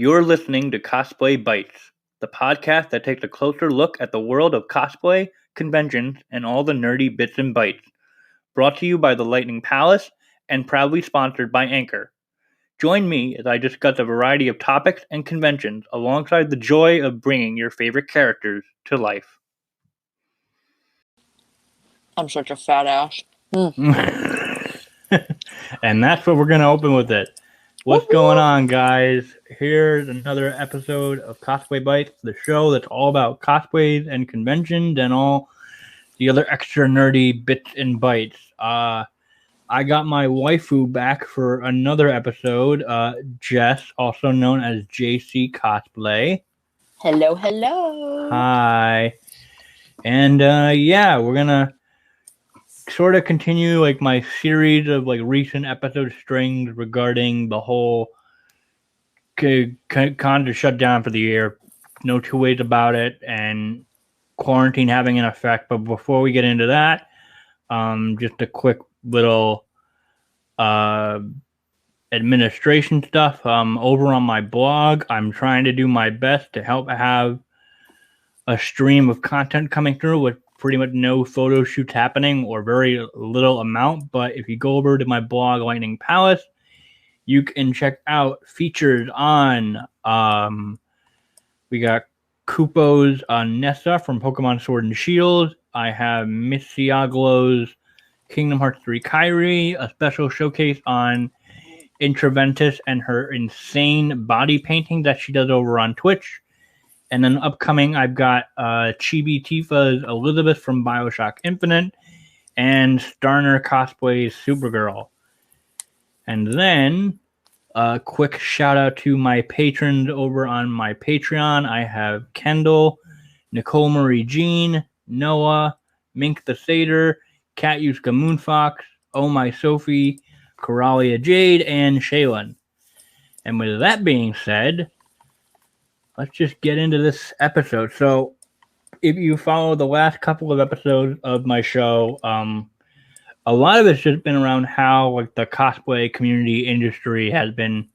You're listening to Cosplay Bites, the podcast that takes a closer look at the world of cosplay, conventions, and all the nerdy bits and bytes. Brought to you by the Lightning Palace and proudly sponsored by Anchor. Join me as I discuss a variety of topics and conventions alongside the joy of bringing your favorite characters to life. I'm such a fat ass. And that's what we're going to open with it. What's going on, guys? Here's another episode of Cosplay Bites, the show that's all about cosplays and conventions and all the other extra nerdy bits and bytes. I got my waifu back for another episode, Jess, also known as Jaycee Cosplay. Hello, hello. Hi. And we're going to sort of continue like my series of like recent episode strings regarding the whole con to shut down for the year. No two ways about it, and quarantine having an effect. But before we get into that, just a quick little administration stuff. Over on my blog, I'm trying to do my best to help have a stream of content coming through with pretty much no photo shoots happening or very little amount. But if you go over to my blog, Lightning Palace, you can check out features on, we got Kupo's Nessa from Pokemon Sword and Shield. I have Miss Ciaglo's Kingdom Hearts 3 Kyrie, a special showcase on Intraventus and her insane body painting that she does over on Twitch. And then upcoming, I've got Chibi Tifa's Elizabeth from Bioshock Infinite and Starner Cosplay's Supergirl. And then a quick shout out to my patrons over on my Patreon. I have Kendall, Nicole Marie Jean, Noah, Mink the Satyr, Kat Yuska Moonfox, Oh My Sophie, Coralia Jade, and Shaylin. And with that being said, let's just get into this episode. So, if you follow the last couple of episodes of my show, a lot of it's just been around how like the cosplay community industry has been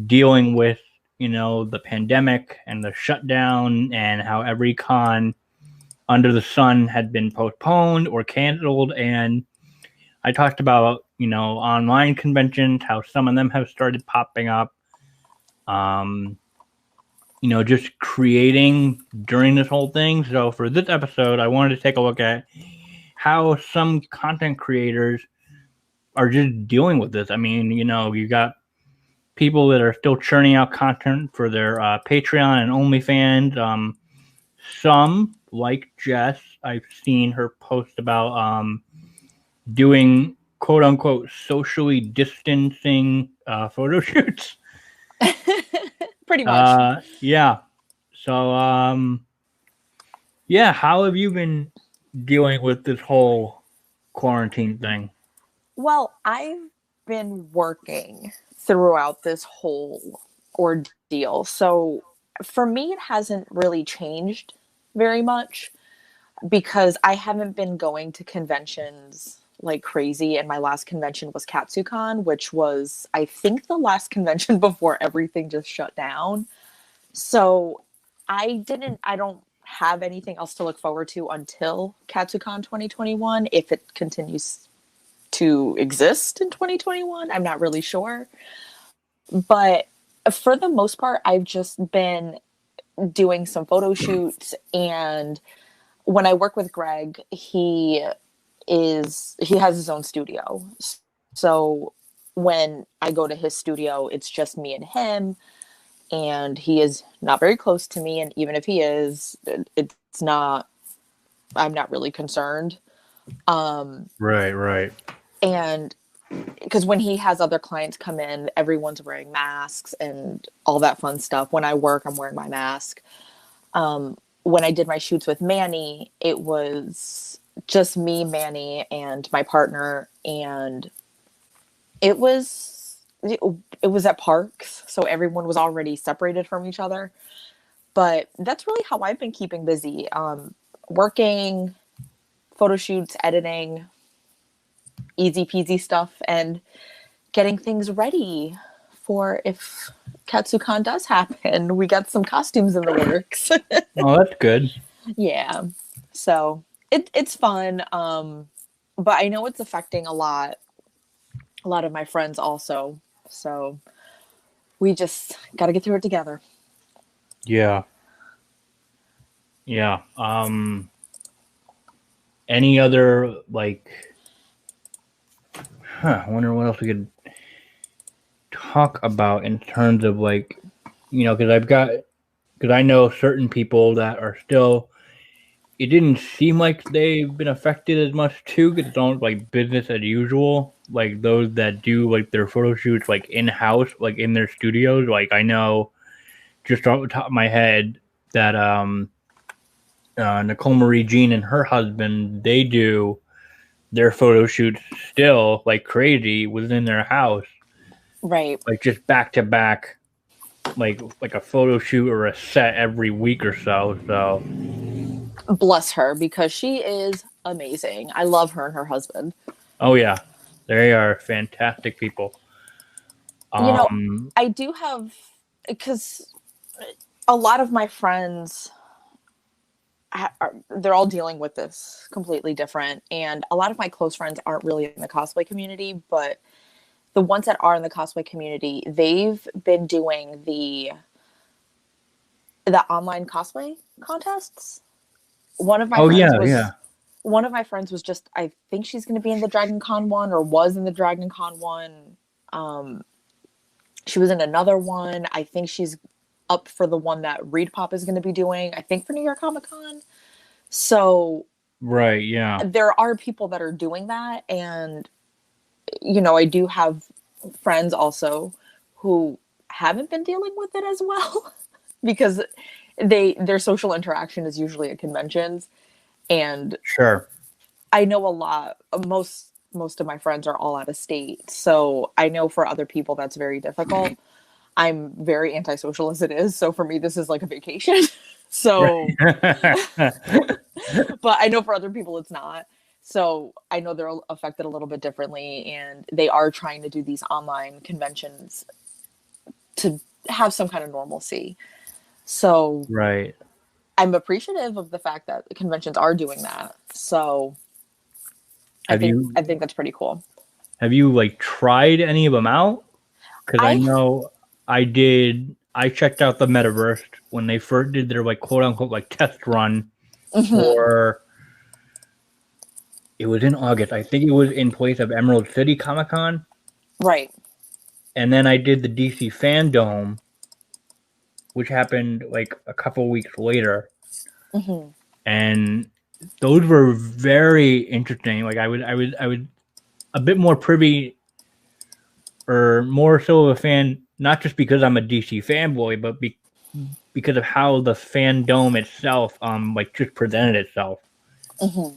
dealing with, the pandemic and the shutdown, and how every con under the sun had been postponed or canceled. And I talked about, online conventions, how some of them have started popping up. Just creating during this whole thing. So for this episode, I wanted to take a look at how some content creators are just dealing with this. I mean, you got people that are still churning out content for their Patreon and OnlyFans. Some, like Jess, I've seen her post about doing quote-unquote socially distancing photo shoots. Pretty much. Yeah. So, how have you been dealing with this whole quarantine thing? Well, I've been working throughout this whole ordeal. So for me, it hasn't really changed very much because I haven't been going to conventions like crazy. And my last convention was Katsucon, which was, I think, the last convention before everything just shut down. So I don't have anything else to look forward to until Katsucon 2021. If it continues to exist in 2021, I'm not really sure. But for the most part, I've just been doing some photo shoots. And when I work with Greg, he has his own studio. So when I go to his studio, it's just me and him. And he is not very close to me. And even if he is, I'm not really concerned. Right. And because when he has other clients come in, everyone's wearing masks and all that fun stuff. When I work, I'm wearing my mask. When I did my shoots with Manny, it was just me, Manny, and my partner. And it was at parks, so everyone was already separated from each other. But that's really how I've been keeping busy. Working, photo shoots, editing, easy peasy stuff, and getting things ready for if Katsucon does happen. We got some costumes in the works. Oh, that's good. Yeah. So it's fun. But I know it's affecting a lot of my friends also. So we just got to get through it together. Yeah. Yeah. Any other like? I wonder what else we could talk about in terms of like, because I know certain people that are still. It didn't seem like they've been affected as much too, because it's almost like business as usual. Like those that do like their photo shoots like in house, like in their studios. Like I know just off the top of my head that Nicole Marie Jean and her husband, they do their photo shoots still like crazy within their house, Right. like just back to back, like a photo shoot or a set every week or so. So Bless her, because she is amazing. I love her and her husband. oh yeah, they are fantastic people. You know, Um, I do have, because a lot of my friends they're all dealing with this completely different, and a lot of my close friends aren't really in the cosplay community, but the ones that are in the cosplay community, they've been doing the online cosplay contests. One of my oh friends yeah, was yeah. one of my friends was just, I think she's going to be in the Dragon Con one, or was in the Dragon Con one. She was in another one. I think she's up for the one that Reed Pop is going to be doing, I think for New York Comic Con. So Right, yeah. there are people that are doing that. And, I do have friends also who haven't been dealing with it as well because their social interaction is usually at conventions. And Sure. I know a lot, most of my friends are all out of state. So I know for other people that's very difficult. I'm very antisocial as it is. So for me, this is like a vacation. So, Right. but I know for other people it's not. So I know they're affected a little bit differently, and they are trying to do these online conventions to have some kind of normalcy. So Right. I'm appreciative of the fact that conventions are doing that. So I Have think you I think that's pretty cool. have you like tried any of them out? Because I I know I did. I checked out the Metaverse when they first did their like quote unquote like test run mhm, for. It was in August. I think it was in place of Emerald City Comic Con, right. and then I did the DC Fandom, which happened like a couple weeks later, Hmm. and those were very interesting. Like I was a bit more privy or more so of a fan, not just because I'm a DC fanboy, but because of how the fandom itself, like just presented itself. Hmm.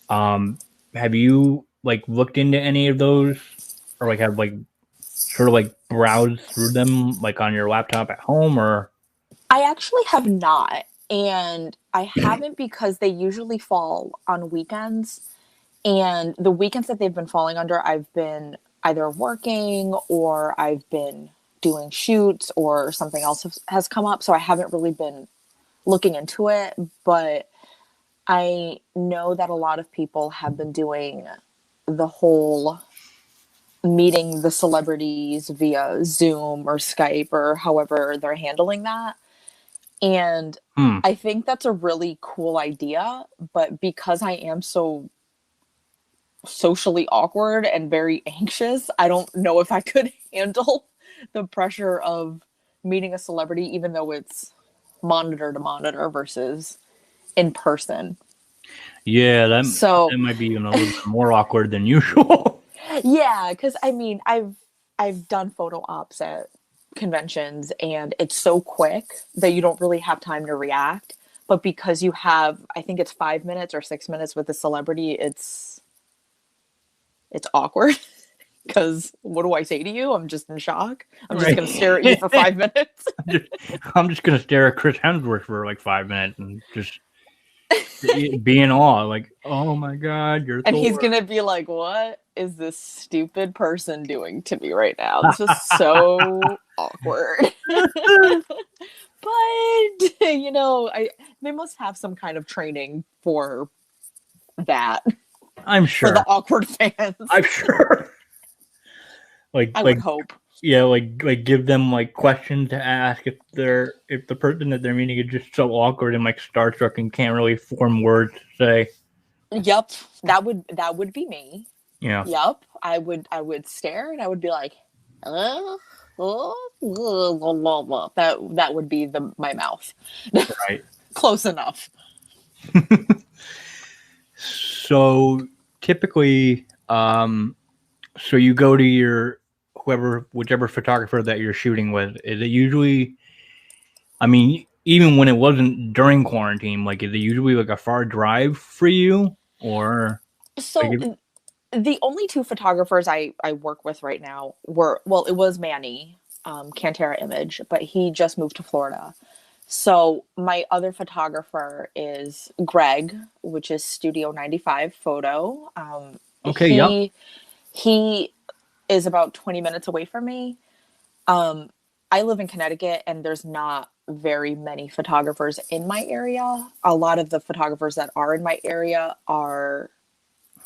Um, have you like looked into any of those, or like have like sort of like browsed through them like on your laptop at home, or? I actually have not, and I haven't because they usually fall on weekends. And the weekends that they've been falling under, I've been either working or I've been doing shoots or something else has come up. So I haven't really been looking into it. But I know that a lot of people have been doing the whole meeting the celebrities via Zoom or Skype or however they're handling that. And Hmm. I think that's a really cool idea. But because I am so socially awkward and very anxious, I don't know if I could handle the pressure of meeting a celebrity, even though it's monitor to monitor versus in person. Yeah, So that might be even a little bit more awkward than usual. yeah, because I mean, I've done photo ops at conventions, and it's so quick that you don't really have time to react. But because you have, I think it's 5 minutes or 6 minutes with a celebrity, it's awkward. Because what do I say to you? I'm just in shock. I'm just Right. going to stare at you for 5 minutes. I'm just gonna stare at Chris Hemsworth for like 5 minutes and just be in awe. Like, oh my god, you're And he's Thor. going to be like, what is this stupid person doing to me right now? This is so awkward. But they must have some kind of training for that. I'm For the sure. awkward fans. I'm sure. I would hope. Yeah, like give them like questions to ask if the person that they're meeting is just so awkward and like starstruck and can't really form words to say. Yep, that would be me. Yeah. Yep, I would stare and I would be like, that would be my mouth. Right. Close enough. So typically, so you go to your whichever photographer that you're shooting with. Is it usually? I mean, even when it wasn't during quarantine, like is it usually like a far drive for you, or? So Like, the only two photographers I work with right now it was Manny, Cantera Image, but he just moved to Florida. So my other photographer is Greg, which is Studio 95 Photo. okay, yep. He is about 20 minutes away from me. I live in Connecticut and there's not very many photographers in my area. A lot of the photographers that are in my area are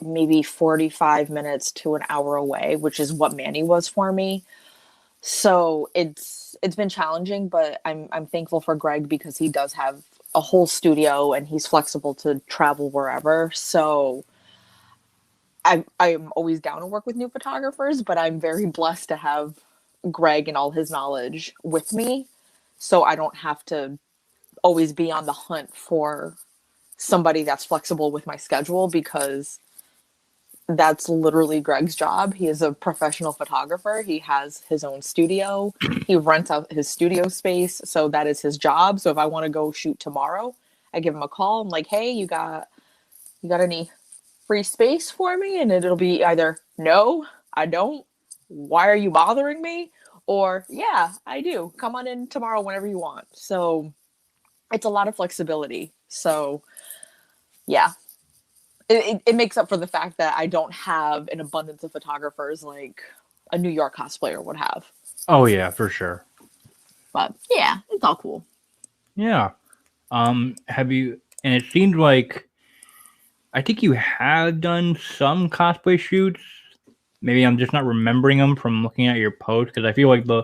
maybe 45 minutes to an hour away, which is what Manny was for me. So it's been challenging, but I'm thankful for Greg because he does have a whole studio and he's flexible to travel wherever. So I'm always down to work with new photographers, but I'm very blessed to have Greg and all his knowledge with me. So I don't have to always be on the hunt for somebody that's flexible with my schedule because that's literally Greg's job. He is a professional photographer. He has his own studio. He rents out his studio space. So that is his job. So if I want to go shoot tomorrow, I give him a call. I'm like, hey, you got any free space for me? And it'll be either, no, I don't. Why are you bothering me? Or, yeah, I do. Come on in tomorrow whenever you want. So it's a lot of flexibility. So yeah, it makes up for the fact that I don't have an abundance of photographers like a New York cosplayer would have. Oh yeah, for sure. But yeah, it's all cool. Yeah. Have you? And it seems like I think you have done some cosplay shoots. Maybe I'm just not remembering them from looking at your post because I feel like the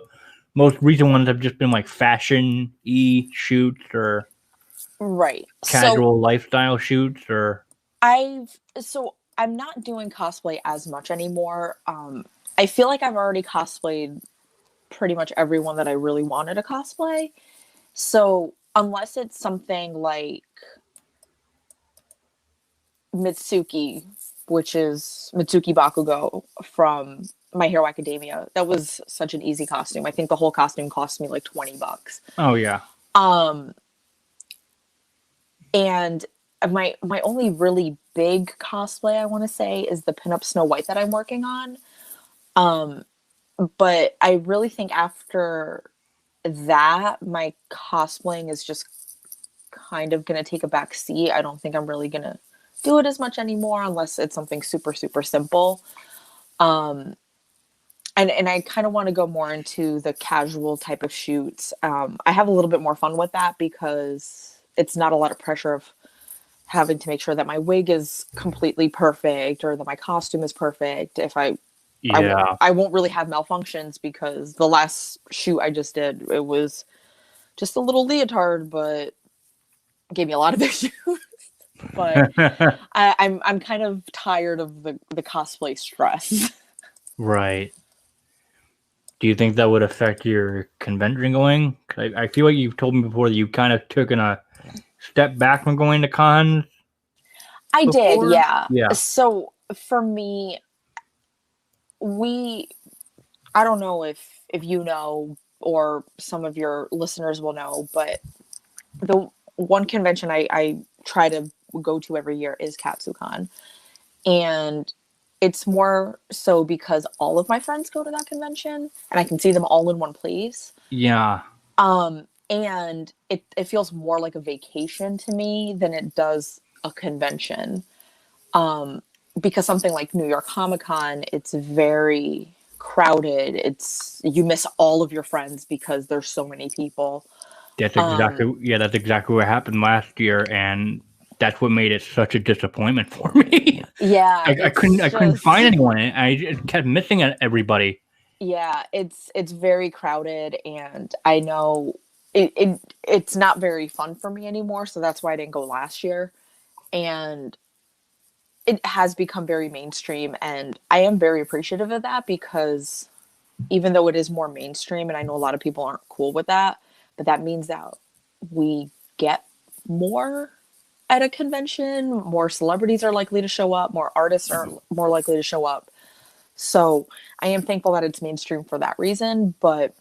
most recent ones have just been like fashion-y shoots or Right. casual lifestyle shoots or. I'm not doing cosplay as much anymore. I feel like I've already cosplayed pretty much everyone that I really wanted to cosplay. So unless it's something like Mitsuki, which is Mitsuki Bakugo from My Hero Academia, that was such an easy costume. I think the whole costume cost me like $20. Oh yeah. And my only really big cosplay I want to say is the pinup Snow White that I'm working on. But I really think after that, my cosplaying is just kind of going to take a back seat. I don't think I'm really going to do it as much anymore unless it's something super, super simple. And I kind of want to go more into the casual type of shoots. I have a little bit more fun with that because it's not a lot of pressure of having to make sure that my wig is completely perfect or that my costume is perfect. I won't really have malfunctions because the last shoot I just did, it was just a little leotard, but gave me a lot of issues. But I'm kind of tired of the cosplay stress. Right. Do you think that would affect your convention going? I feel like you've told me before that you kind of took a step back from going to cons. I did, yeah. Yeah. So for me, I don't know if you know or some of your listeners will know, but the one convention I try to go to every year is Katsucon. And it's more so because all of my friends go to that convention and I can see them all in one place. Yeah. And it feels more like a vacation to me than it does a convention. Because something like New York Comic Con, it's very crowded. You miss all of your friends because there's so many people. That's exactly what happened last year, and that's what made it such a disappointment for me. Yeah, I couldn't find anyone. I just kept missing everybody. Yeah, it's very crowded, and I know it's not very fun for me anymore, so that's why I didn't go last year. And it has become very mainstream, and I am very appreciative of that because even though it is more mainstream, and I know a lot of people aren't cool with that, but that means that we get more at a convention, more celebrities are likely to show up, more artists are more likely to show up. So I am thankful that it's mainstream for that reason. But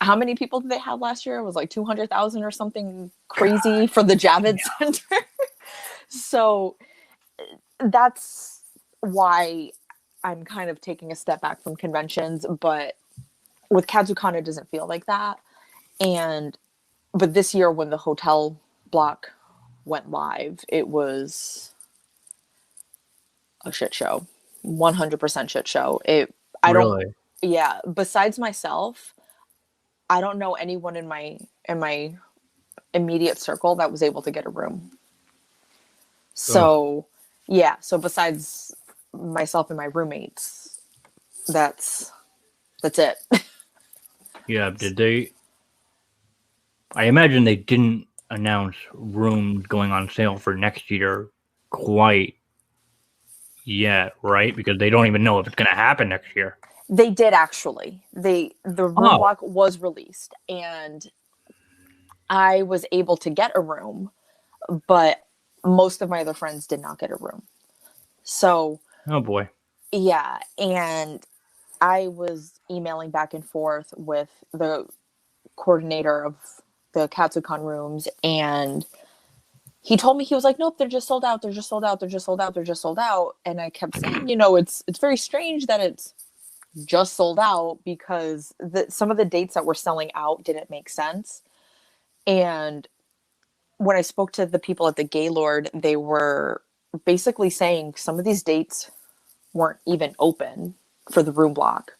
how many people did they have last year? It was like 200,000 or something crazy for the Javits Center. So that's why I'm kind of taking a step back from conventions. But with Katsucon, it doesn't feel like that. But this year, when the hotel block went live, it was a shit show. 100% shit show. Really? Yeah, besides myself, I don't know anyone in my immediate circle that was able to get a room. So, yeah, so besides myself and my roommates, that's it. Yeah, did they? I imagine they didn't announce rooms going on sale for next year quite yet, right? Because they don't even know if it's going to happen next year. They did actually. The room block was released, and I was able to get a room, but most of my other friends did not get a room. So, oh boy. Yeah, and I was emailing back and forth with the coordinator of the Katsucon rooms, and he told me, he was like, nope, they're just sold out, they're just sold out, they're just sold out, they're just sold out. And I kept saying, it's very strange that it's just sold out because some of the dates that were selling out didn't make sense. And when I spoke to the people at the Gaylord, they were basically saying some of these dates weren't even open for the room block.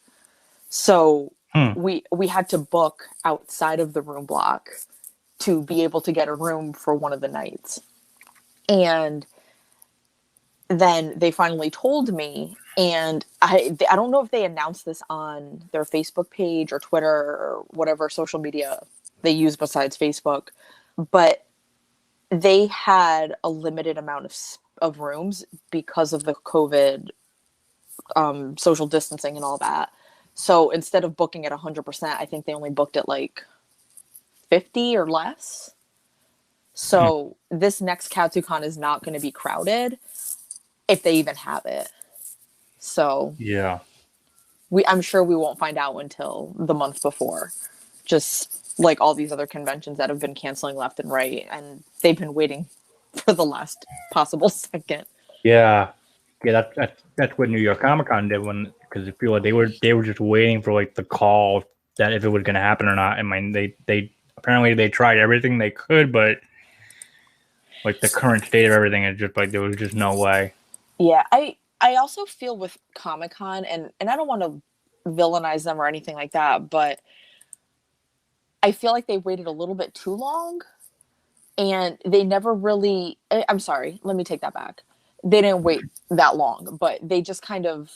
So we had to book outside of the room block to be able to get a room for one of the nights. And then they finally told me, and I don't know if they announced this on their Facebook page or Twitter or whatever social media they use besides Facebook, but they had a limited amount of rooms because of the COVID social distancing and all that. So instead of booking at 100%, I think they only booked at like 50 or less. So this next Katsucon is not going to be crowded if they even have it. So yeah, I'm sure we won't find out until the month before, just like all these other conventions that have been canceling left and right, and they've been waiting for the last possible second. Yeah. That's what New York Comic Con did because I feel like they were just waiting for like the call that if it was going to happen or not. I mean, they apparently they tried everything they could, but like the current state of everything is just like there was just no way. Yeah, I also feel with Comic Con, and I don't want to villainize them or anything like that, but I feel like they waited a little bit too long, and they never really. I'm sorry, let me take that back. They didn't wait that long, but they just kind of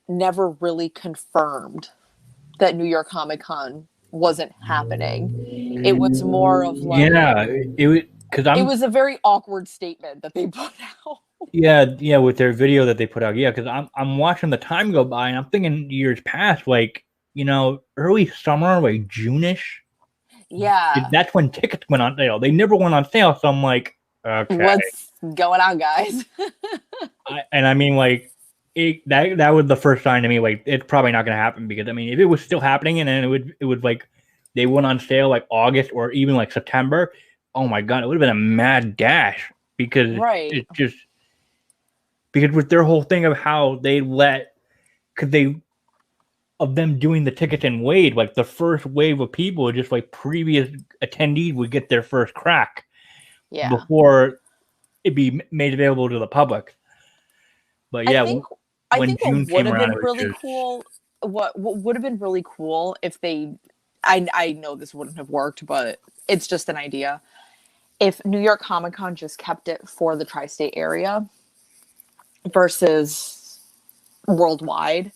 never really confirmed that New York Comic Con wasn't happening. It was more of like, it was because it was a very awkward statement that they put out. Yeah, with their video that they put out. Yeah, because I'm watching the time go by and I'm thinking years past, like early summer, like June-ish. Yeah, That's when tickets went on sale. They never went on sale, so I'm like, okay, what's going on, guys? I mean, like, that was the first sign to me, like, it's probably not going to happen because I mean, if it was still happening and then it would like they went on sale like August or even like September, oh my god, it would have been a mad dash because it's just because with their whole thing of how they of them doing the tickets in wave, like the first wave of people, just like previous attendees would get their first crack before it be made available to the public. But yeah, I when think what June would came have around, been it was really just cool, what would have been really cool if they, I know this wouldn't have worked, but it's just an idea. If New York Comic Con just kept it for the tri-state area versus worldwide,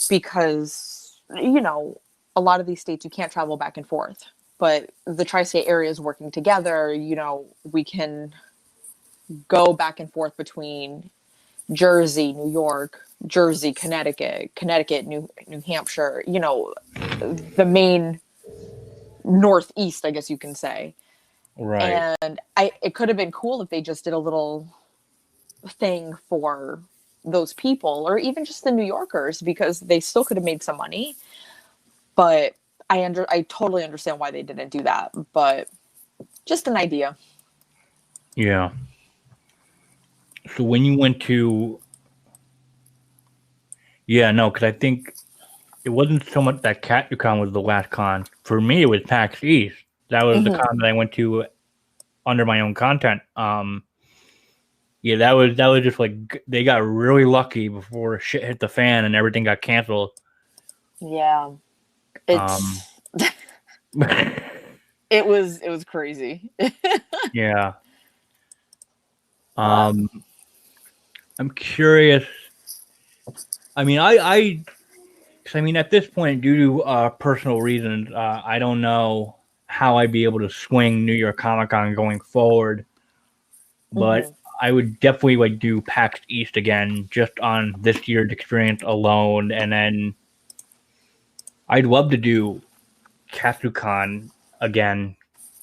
because a lot of these states you can't travel back and forth, but the tri-state area is working together. We can go back and forth between Jersey, New York, Jersey, Connecticut, New Hampshire, the main northeast, I guess you can say. right. And it could have been cool if they just did a little thing for those people, or even just the New Yorkers, because they still could have made some money. But I totally understand why they didn't do that. But just an idea. Yeah. So when you went to, yeah, no, because I think it wasn't so much that Katsucon was the last con. For me, it was PAX East. That was the con that I went to under my own content. Yeah, that was just like they got really lucky before shit hit the fan and everything got canceled. Yeah, Um, it's it was crazy. yeah. But I'm curious. I mean, I mean, at this point, due to personal reasons, I don't know how I'd be able to swing New York Comic Con going forward. But I would definitely like do PAX East again, just on this year's experience alone, and then I'd love to do Katsucon again.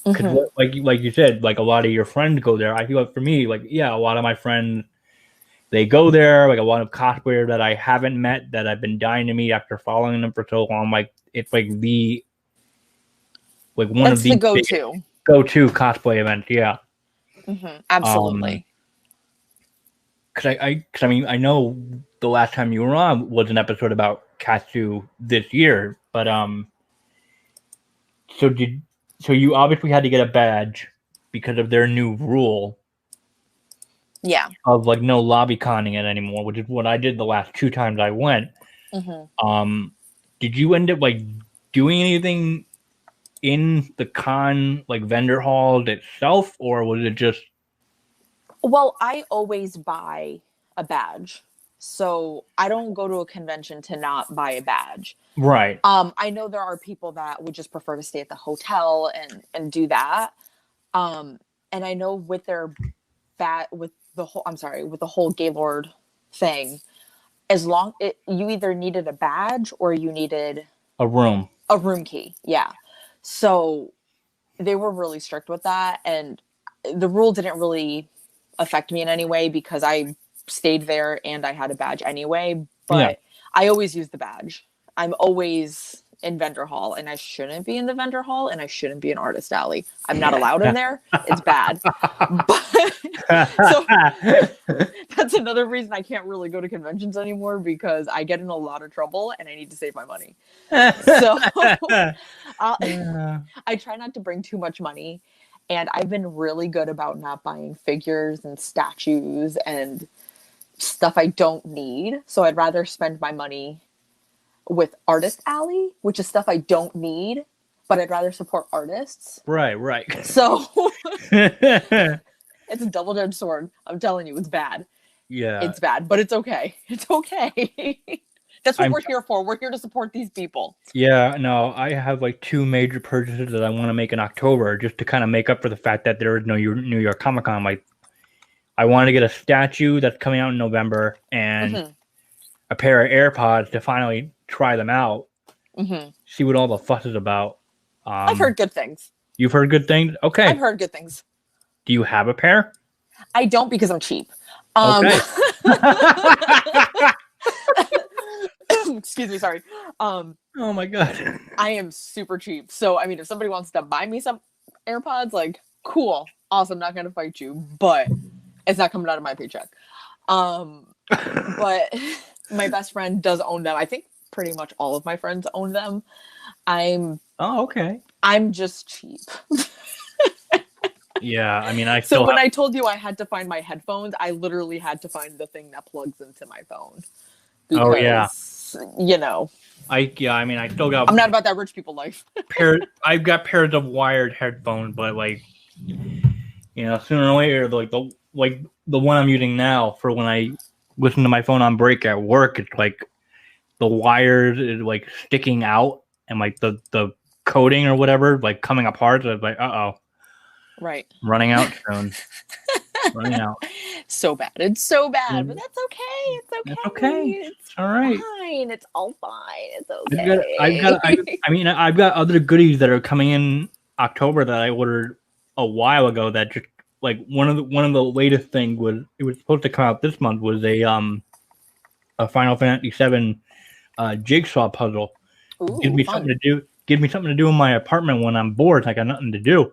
Because like you said, like a lot of your friends go there. I feel like for me, like a lot of my friends they go there. Like a lot of cosplayers that I haven't met that I've been dying to meet after following them for so long. Like it's like one that's of the the go-to. go-to cosplay events. Yeah. Absolutely. Because I mean I know the last time you were on was an episode about Katsu this year, but so you obviously had to get a badge because of their new rule. Yeah. Of like no lobby conning it anymore, which is what I did the last 2 times I went. Did you end up like doing anything in the con like vendor hall itself, or was it just? Well, I always buy a badge, so I don't go to a convention to not buy a badge. Right. I know there are people that would just prefer to stay at the hotel and do that. And I know with their with the whole Gaylord thing, as long you either needed a badge or you needed A room. a room key. Yeah. So they were really strict with that, and the rule didn't really affect me in any way because I stayed there and I had a badge anyway. But I always use the badge. I'm always in vendor hall, and I shouldn't be in the vendor hall, and I shouldn't be in artist alley. I'm not allowed in there. It's bad. But so that's another reason I can't really go to conventions anymore, because I get in a lot of trouble and I need to save my money. So I try not to bring too much money, and I've been really good about not buying figures and statues and stuff I don't need. So I'd rather spend my money with Artist Alley, which is stuff I don't need, but I'd rather support artists. Right. So it's a double-edged sword. I'm telling you, it's bad. Yeah. It's bad, but it's okay. It's okay. That's what we're here for. We're here to support these people. Yeah, no, I have like 2 major purchases that I want to make in October just to kind of make up for the fact that there is no New York Comic Con. Like, I want to get a statue that's coming out in November and a pair of AirPods to finally try them out, see what all the fuss is about. I've heard good things. You've heard good things? Okay. I've heard good things. Do you have a pair? I don't, because I'm cheap. Okay. Excuse me, sorry. Oh my god. I am super cheap. So, I mean, if somebody wants to buy me some AirPods, like, cool, awesome, not gonna fight you, but it's not coming out of my paycheck. But my best friend does own them. I think pretty much all of my friends own them. Okay. I'm just cheap. Yeah, I mean, when I told you I had to find my headphones, I literally had to find the thing that plugs into my phone. Oh yeah. because you know I mean, I still got. I'm not about that rich people life. I've got pairs of wired headphones, but like, sooner or later, the one I'm using now for when I listen to my phone on break at work, it's like the wires is like sticking out and like the coating or whatever like coming apart. So it's like, Right. running out soon. Running out. So bad. It's so bad, but that's okay. It's okay. That's okay. It's all right. fine. It's all fine. It's okay. I've got other goodies that are coming in October that I ordered a while ago. That just like one of the latest things was it was supposed to come out this month was a Final Fantasy VII jigsaw puzzle. Ooh, Gives me fun. something to do. Gives me something to do in my apartment when I'm bored. I got nothing to do.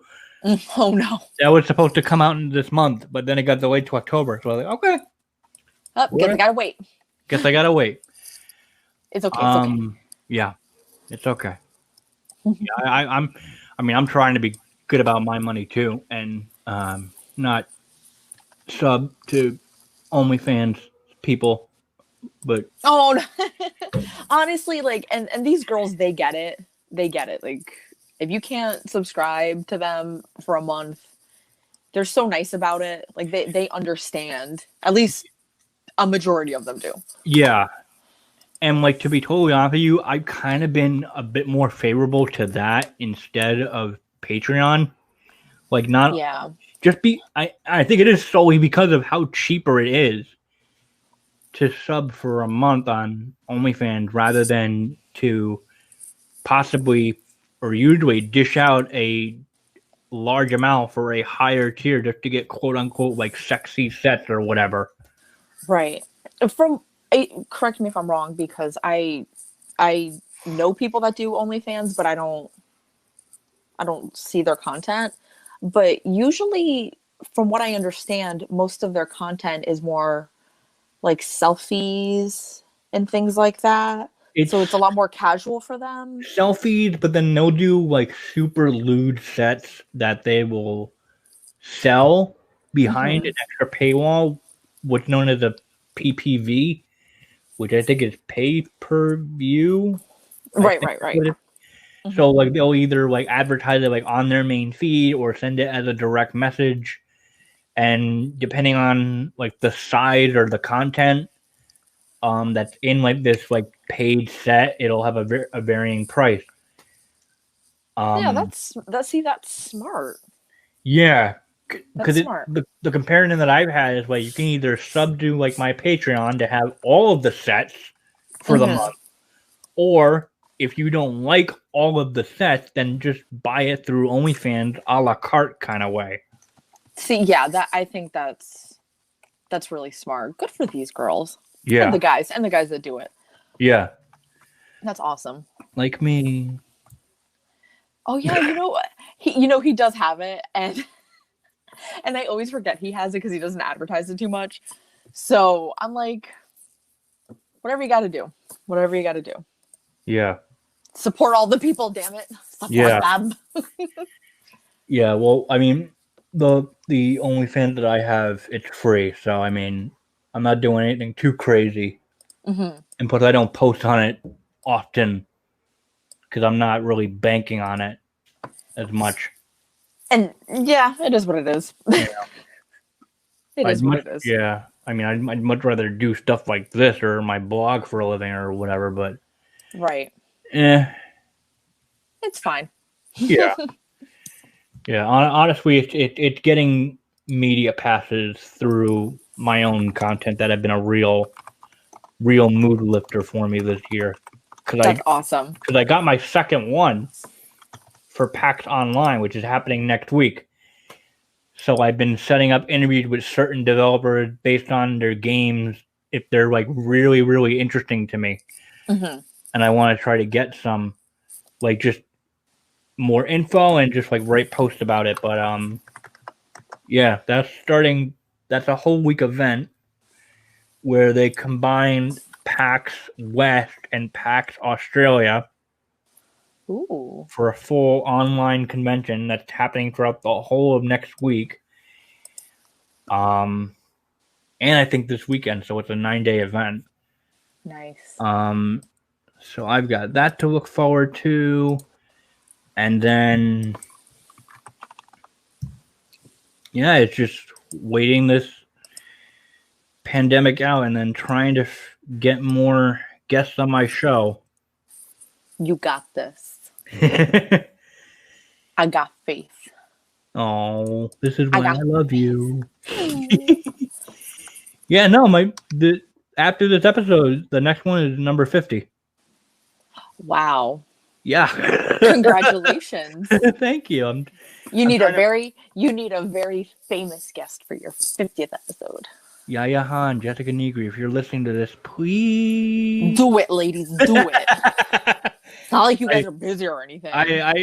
Oh no! That was supposed to come out this month, but then it got delayed to October. So I was like, okay. Guess I gotta wait. Guess I gotta wait. It's okay. It's okay. Yeah, it's okay. Yeah, I'm trying to be good about my money too, and not sub to OnlyFans people. But no. Honestly, like, and these girls, they get it. They get it. Like, if you can't subscribe to them for a month, they're so nice about it. Like, they understand. At least a majority of them do. Yeah. And like to be totally honest with you, I've kind of been a bit more favorable to that instead of Patreon. Like not I think it is solely because of how cheaper it is to sub for a month on OnlyFans rather than to possibly or usually dish out a large amount for a higher tier just to get quote unquote like sexy sets or whatever. Right. Correct me if I'm wrong, because I know people that do OnlyFans, but I don't see their content. But usually, from what I understand, most of their content is more like selfies and things like that. So it's a lot more casual for them. Selfies, but then they'll do like super lewd sets that they will sell behind an extra paywall, what's known as a PPV, which I think is pay per view. Right. So like they'll either like advertise it like on their main feed or send it as a direct message, and depending on like the size or the content that's in like this like paid set, it'll have a varying price. Yeah, that's smart. Yeah, because smart. The comparison that I've had is like you can either sub to like my Patreon to have all of the sets for the month, or if you don't like all of the sets, then just buy it through OnlyFans a la carte kind of way. See, yeah, I think that's really smart. Good for these girls. Yeah, and the guys that do it. Yeah, that's awesome. Like me. Oh yeah, he does have it, and I always forget he has it because he doesn't advertise it too much. So I'm like, whatever you got to do. Yeah. Support all the people, damn it. Support them. Yeah, well, I mean, the OnlyFans that I have, it's free. So, I mean, I'm not doing anything too crazy. And plus, I don't post on it often because I'm not really banking on it as much. And yeah, it is what it is. Yeah. It is what it is. Yeah. I mean, I'd much rather do stuff like this or my blog for a living or whatever, but. Right. It's fine. Yeah. Yeah. Honestly, it's getting media passes through my own content that have been a real mood lifter for me this year. That's awesome. Because I got my second one for PAX Online, which is happening next week. So I've been setting up interviews with certain developers based on their games if they're like really, really interesting to me. And I want to try to get some like just more info and just like write posts about it. But yeah, that's a whole week event where they combined PAX West and PAX Australia. Ooh. For a full online convention that's happening throughout the whole of next week. And I think this weekend, so it's a 9-day event. Nice. So I've got that to look forward to. And then, yeah, it's just waiting this pandemic out and then trying to get more guests on my show. You got this. I got faith. Oh, this is why I love you. Yeah, no, after this episode, the next one is number 50. Wow. Yeah. Congratulations. Thank you. You need a very famous guest for your 50th episode. Yaya Han, Jessica Negri, if you're listening to this, please do it, ladies. Do it. It's not like you guys are busy or anything. Yeah,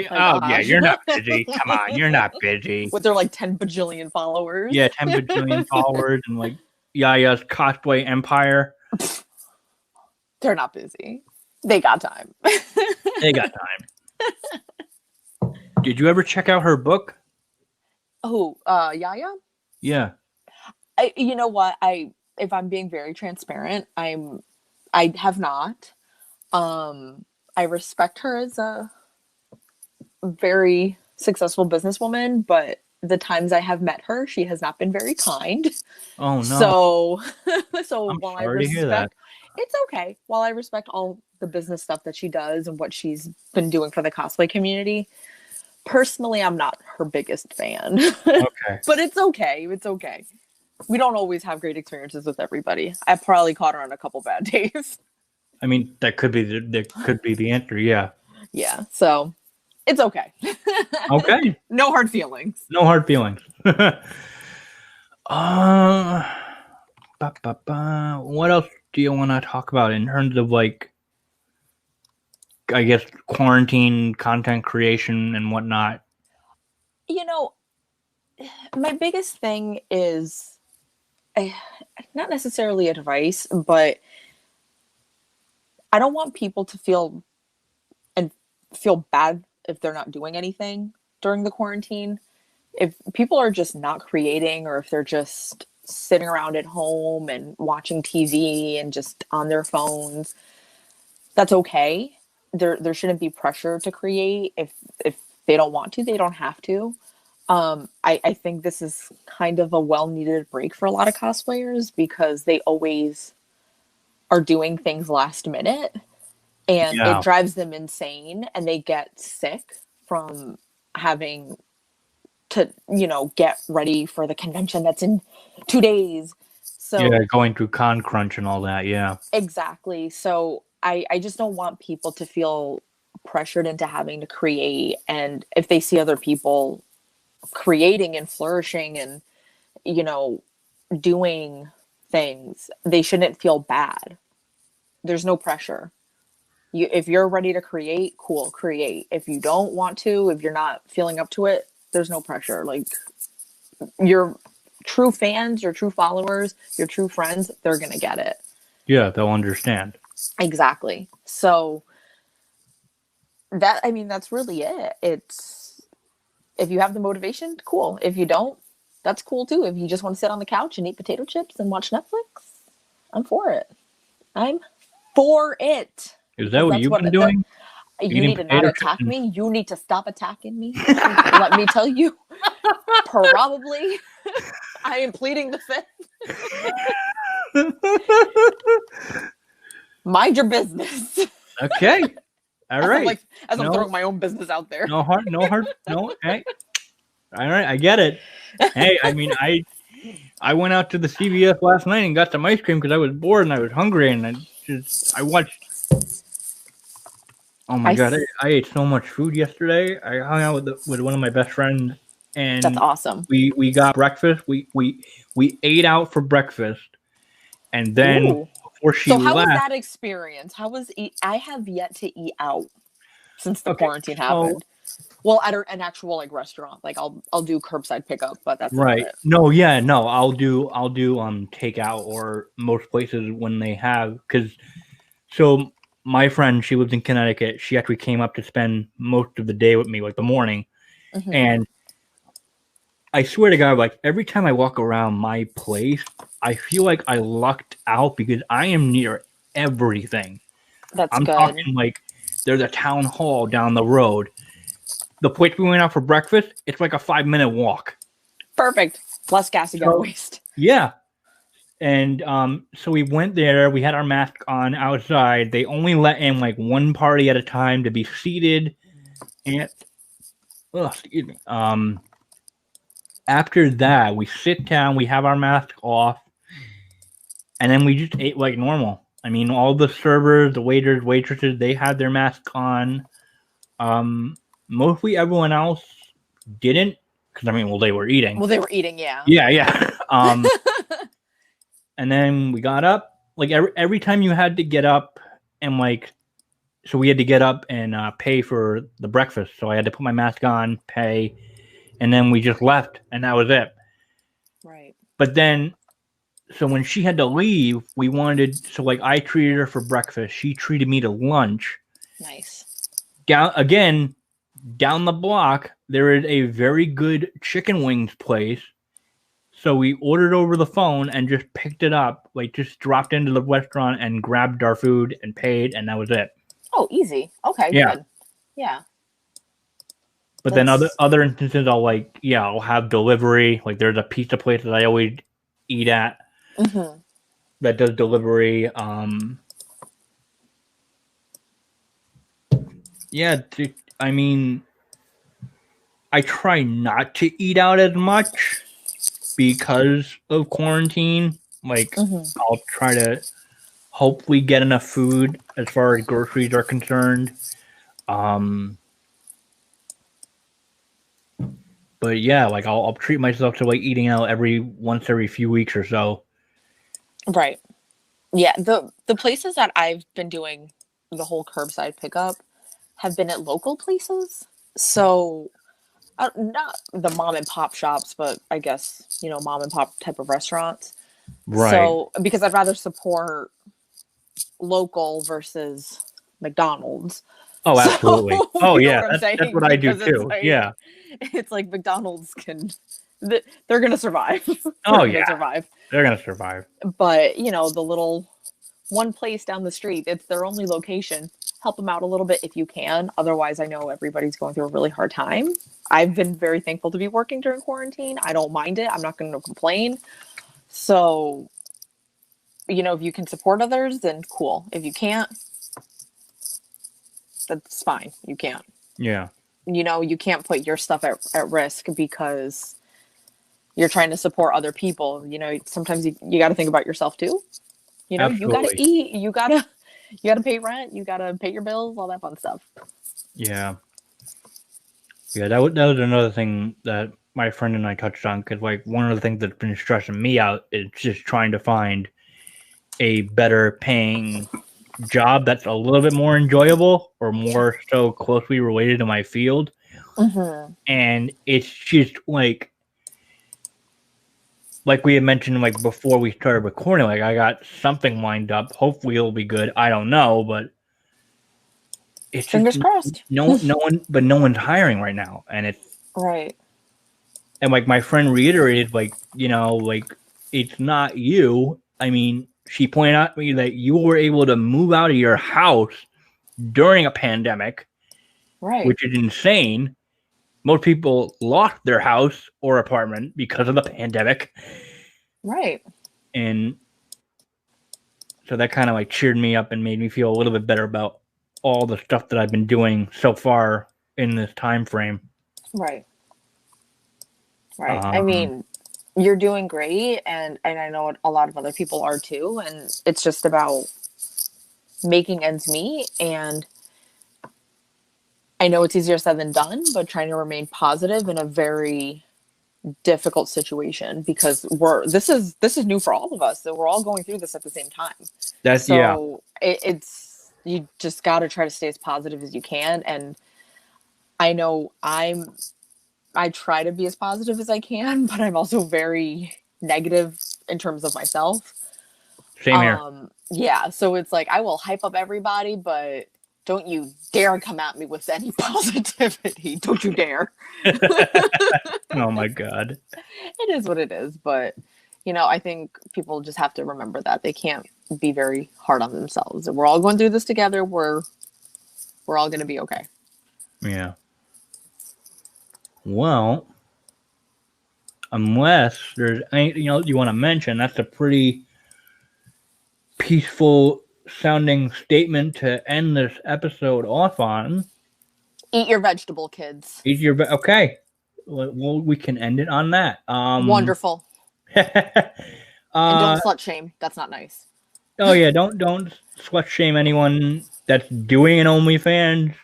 you're not busy. Come on, you're not busy. With their like 10 bajillion followers. Yeah, 10 bajillion followers and like Yaya's cosplay empire. They're not busy. They got time. They got time. Did you ever check out her book? Oh, Yaya? Yeah. You know what? If I'm being very transparent, I have not. I respect her as a very successful businesswoman, but the times I have met her, she has not been very kind. Oh no. So I'm while I sorry to hear that. it's okay. While I respect all the business stuff that she does and what she's been doing for the cosplay community, personally, I'm not her biggest fan. Okay. But it's okay. It's okay. We don't always have great experiences with everybody. I probably caught her on a couple bad days. I mean, that could be the answer, yeah. Yeah, so it's okay. Okay. No hard feelings. No hard feelings. What else do you want to talk about in terms of like, I guess, quarantine content creation and whatnot? You know, my biggest thing is not necessarily advice, but I don't want people to feel bad if they're not doing anything during the quarantine. If people are just not creating, or if they're just sitting around at home and watching TV and just on their phones, that's okay. There shouldn't be pressure to create. If they don't want to, they don't have to. I think this is kind of a well-needed break for a lot of cosplayers, because they always are doing things last minute, and it drives them insane, and they get sick from having to, get ready for the convention that's in 2 days. So yeah, going through con crunch and all that. Yeah, exactly. So I just don't want people to feel pressured into having to create, and if they see other people creating and flourishing and doing things, they shouldn't feel bad. There's no pressure. If you're ready to create, cool, create. If you don't want to, if you're not feeling up to it, there's no pressure. Like, your true fans, your true followers, your true friends, they're gonna get it. Yeah, they'll understand. Exactly. So that's really it. It's, if you have the motivation, cool. If you don't, that's cool too. If you just want to sit on the couch and eat potato chips and watch Netflix, I'm for it. I'm for it. Is that what you've been doing? You need to not attack me. You need to stop attacking me. Let me tell you, probably I am pleading the fifth. Mind your business. Okay. All right. I'm throwing my own business out there. No. Hey. All right, I get it. Hey, I mean, I went out to the CVS last night and got some ice cream because I was bored and I was hungry, and I watched. Oh my god, I ate so much food yesterday. I hung out with one of my best friends, and that's awesome. We got breakfast. We ate out for breakfast, and then before she left. So how was that experience? I have yet to eat out since the quarantine happened. Well, at an actual like restaurant, like I'll do curbside pickup, but that's right. It. No, I'll do takeout, or most places when they have, because so my friend, she lives in Connecticut. She actually came up to spend most of the day with me, like the morning, and I swear to God, like every time I walk around my place, I feel like I lucked out because I am near everything. That's I'm good. talking like there's a town hall down the road. The place we went out for breakfast, it's like a 5-minute walk. Perfect. Less gas you gotta waste. Yeah. And so we went there. We had our mask on outside. They only let in like one party at a time to be seated. And excuse me. After that, we sit down. We have our mask off, and then we just ate like normal. I mean, all the servers, the waiters, waitresses, they had their mask on. Mostly everyone else didn't, because I mean, well, they were eating. Well, they were eating, yeah. Yeah. And then we got up. Like every time you had to get up and like, so we had to get up and pay for the breakfast. So I had to put my mask on, pay, and then we just left, and that was it. Right. But then, so when she had to leave, we wanted. So like, I treated her for breakfast. She treated me to lunch. Nice. Down the block, there is a very good chicken wings place. So we ordered over the phone and just picked it up, like just dropped into the restaurant and grabbed our food and paid, and that was it. Oh, easy. Okay, yeah. Good. Yeah. But then other instances, I'll have delivery. Like there's a pizza place that I always eat at that does delivery. Yeah, I mean, I try not to eat out as much because of quarantine. Like, I'll try to hopefully get enough food as far as groceries are concerned. But yeah, like I'll treat myself to like eating out once every few weeks or so. Right. Yeah. The places that I've been doing the whole curbside pickup have been at local places. So not the mom and pop shops, but I guess, mom and pop type of restaurants. Right. So because I'd rather support local versus McDonald's. Oh, absolutely. So, oh, yeah. That's what I do too. Yeah. It's like McDonald's they're going to survive. Survive. They're going to survive. But, the little one place down the street, it's their only location. Help them out a little bit if you can. Otherwise, I know everybody's going through a really hard time. I've been very thankful to be working during quarantine. I don't mind it. I'm not going to complain. So, if you can support others, then cool. If you can't, that's fine. You can't. Yeah. You can't put your stuff at risk because you're trying to support other people. Sometimes you got to think about yourself too. Absolutely. You got to eat. You got to pay rent. You got to pay your bills, all that fun stuff. Yeah. Yeah, that was another thing that my friend and I touched on, because like one of the things that's been stressing me out is just trying to find a better paying job that's a little bit more enjoyable or more so closely related to my field. And it's just like we had mentioned like before we started recording, like I got something lined up. Hopefully it'll be good. I don't know, but it's fingers crossed. No one's hiring right now, and it's right. And like my friend reiterated, like it's not you. I mean, she pointed out to me that you were able to move out of your house during a pandemic, right? Which is insane. Most people lost their house or apartment because of the pandemic, right? And so that kind of like cheered me up and made me feel a little bit better about all the stuff that I've been doing so far in this time frame. Right. I mean, you're doing great, and I know a lot of other people are too, and it's just about making ends meet. And I know it's easier said than done, but trying to remain positive in a very difficult situation, because this is new for all of us. So we're all going through this at the same time. It's you just got to try to stay as positive as you can. And I know I try to be as positive as I can, but I'm also very negative in terms of myself. Same here. Yeah. So it's like, I will hype up everybody, but don't you dare come at me with any positivity. Don't you dare. Oh my God. It is what it is. But, I think people just have to remember that they can't be very hard on themselves. We're all going through this together. We're all going to be okay. Yeah. Well, unless there's anything else you want to mention, that's a pretty peaceful sounding statement to end this episode off on. Eat your vegetable, kids. Eat your okay. Well, we can end it on that. Wonderful. And don't slut shame. That's not nice. Oh yeah, don't slut shame anyone that's doing an OnlyFans.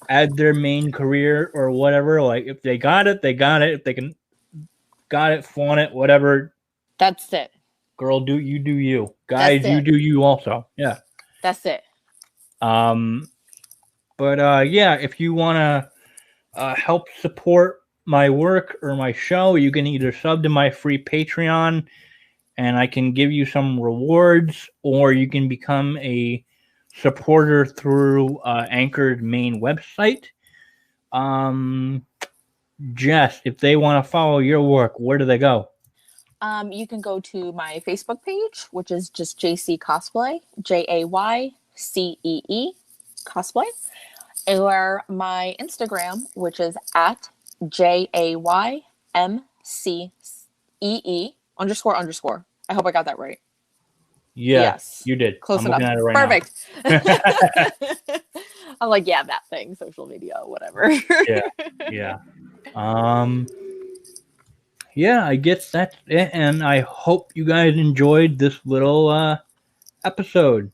Add their main career or whatever. Like if they got it, they got it. If they got it, flaunt it, whatever. That's it. Girl, do you. Guys, you do you also. Yeah. That's it. But yeah, if you want to help support my work or my show, you can either sub to my free Patreon and I can give you some rewards, or you can become a supporter through Anchor's main website. Jess, if they want to follow your work, where do they go? You can go to my Facebook page, which is just Jaycee Cosplay, Jaycee Cosplay, or my Instagram, which is at JAYMCEE __. I hope I got that right. Yeah, yes, you did. Close enough. Right perfect. I'm like, yeah, that thing, social media, whatever. Yeah. Yeah, I guess that's it, and I hope you guys enjoyed this little episode,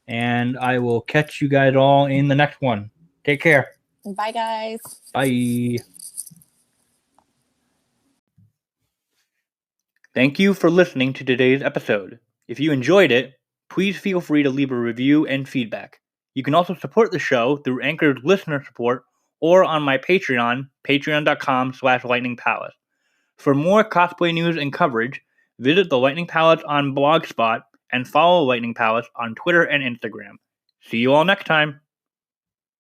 and I will catch you guys all in the next one. Take care. Bye, guys. Bye. Thank you for listening to today's episode. If you enjoyed it, please feel free to leave a review and feedback. You can also support the show through Anchor's listener support or on my Patreon, patreon.com/lightningpalace. For more cosplay news and coverage, visit the Lightning Palace on Blogspot and follow Lightning Palace on Twitter and Instagram. See you all next time.